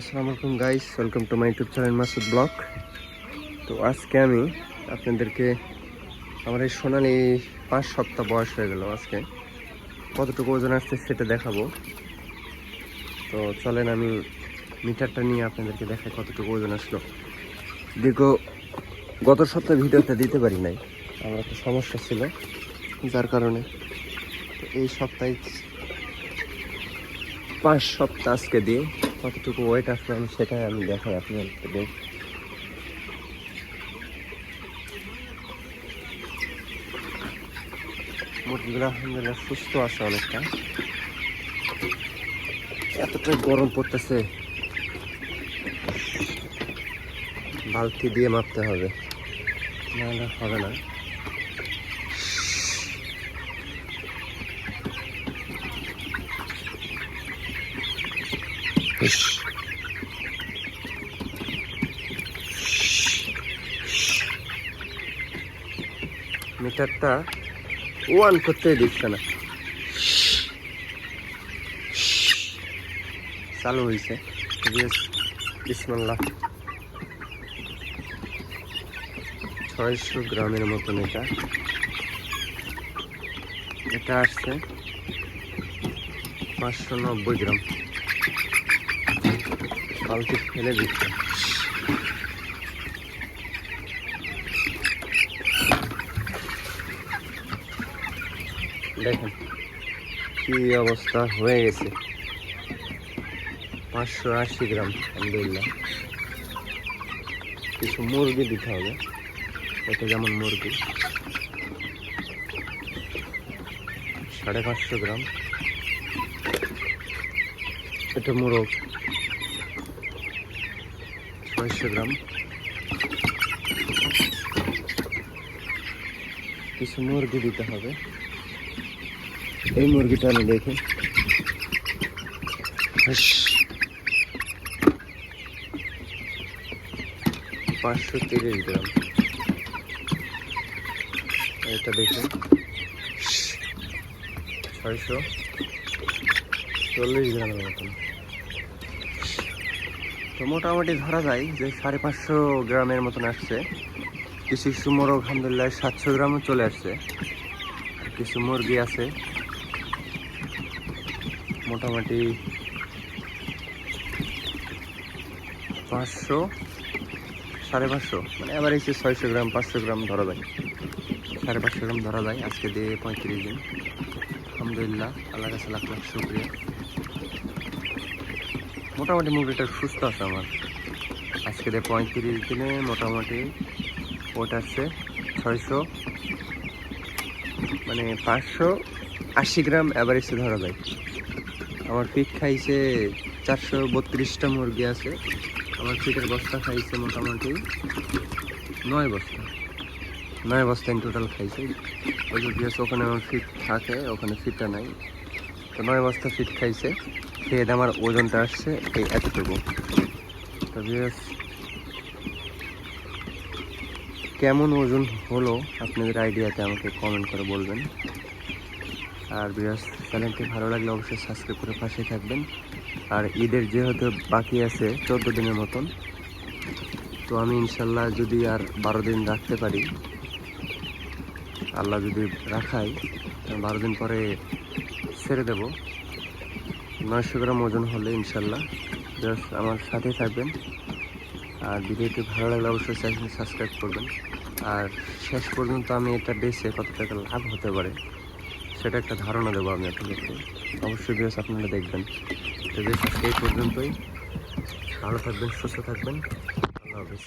আসসালামু আলাইকুম guys, welcome to my YouTube channel Masud blog. তো আজকে আমি আপনাদেরকে আমার এই সোনালি 5 সপ্তাহ বয়স হয়ে গেল, আজকে কতটুকু ওজন আসছে সেটা দেখাবো। তো চলেন আমি মিটারটা নিয়ে আপনাদেরকে দেখাই কতটুকু ওজন আসলো। গত সপ্তাহে ভিডিওটা দিতে পারি নাই, আমার একটা সমস্যা ছিল যার কারণে। তো এই সপ্তাহে 5 সপ্তাহ আজকে দিয়ে কতটুকু ওয়েট আসলো আমি সেটাই আমি দেখাই আপনাদের। মুরগিগুলো আলহামদুলিল্লাহ সুস্থ আছে অনেকটা। এতটাই গরম পড়তেছে, বালতি দিয়ে মাপতে হবে, নাহলে হবে না। মিটারটা ওয়ান করতেই দিচ্ছে না, চালু হয়েছে। বিসমিল্লাহ, 600 গ্রামের মতন এটা আসছে 590 গ্রাম। বালতি ফেলে দিচ্ছে। দেখেন কি অবস্থা হয়ে গেছে, 580 গ্রাম। আলহামদুলিল্লাহ, কিছু মুরগি দিতে হবে। এটা যেমন মুরগি 550 গ্রাম, এটা মোরগ 600 গ্রাম। কিছু মুরগি দিতে হবে। এই মুরগিটা আমি দেখি 530 গ্রাম। এটা দেখুন 640 গ্রামের মতন। তো মোটামুটি ধরা যায় যে 550 গ্রামের মতন আসছে। কিছু কিছু মোরগ আলহামদুলিল্লাহ 700 গ্রামও চলে আসছে। কিছু মুরগি আছে মোটামুটি 500, 550, মানে আবার এসে 600 গ্রাম 500 গ্রাম ধরা যায়, 550 গ্রাম ধরা যায়। আজকে দিয়ে 35 দিন। আলহামদুলিল্লাহ, আল্লাহর কাছে লাখ লাখ শুকরিয়া। মোটামুটি মুরগিটা সুস্থ আছে আমার। আজকে দিয়ে 35 দিনে মোটামুটি ওটা আসছে 600, মানে 580 গ্রাম অ্যাভারেজে ধরা যায়। আমার ফিট খাইছে 432টা মুরগি আছে। আমার ফিটের বস্তা খাইছে মোটামুটি 9 বস্তা, 9 বস্তা ইন টোটাল খাইছে। ওই যে ওখানে আমার ফিট থাকে, ওখানে ফিটটা নাই। তো 9 বস্তা ফিট খাইছে। খেয়ে আমার ওজনটা আসছে এই এতটুকু। তো কেমন ওজন হলো আপনাদের আইডিয়াতে আমাকে কমেন্ট করে বলবেন। আর বিরাজ চ্যানেলটি ভালো লাগলে অবশ্যই সাবস্ক্রাইব করে পাশে থাকবেন। আর ঈদের যেহেতু বাকি আছে 14 দিনের মতন, তো আমি ইনশাল্লাহ যদি আর 12 দিন রাখতে পারি, আল্লাহ যদি রাখাই, 12 দিন পরে ছেড়ে দেব। 900 গ্রাম ওজন হলে ইনশাল্লাহ। জাস্ট আমার সাথে থাকবেন। আর ভিডিওটি ভালো লাগলে অবশ্যই চ্যানেলটি সাবস্ক্রাইব করবেন। আর শেষ পর্যন্ত আমি এটা বেছে কত টাকা লাভ হতে পারে সেটা একটা ধারণা দেবো আমি আপনাদেরকে। অবশ্যই ভিডিও আপনারা দেখবেন। তো আজকে এই পর্যন্তই। ভালো থাকবেন, সুস্থ থাকবেন। আল্লাহ হাফেজ।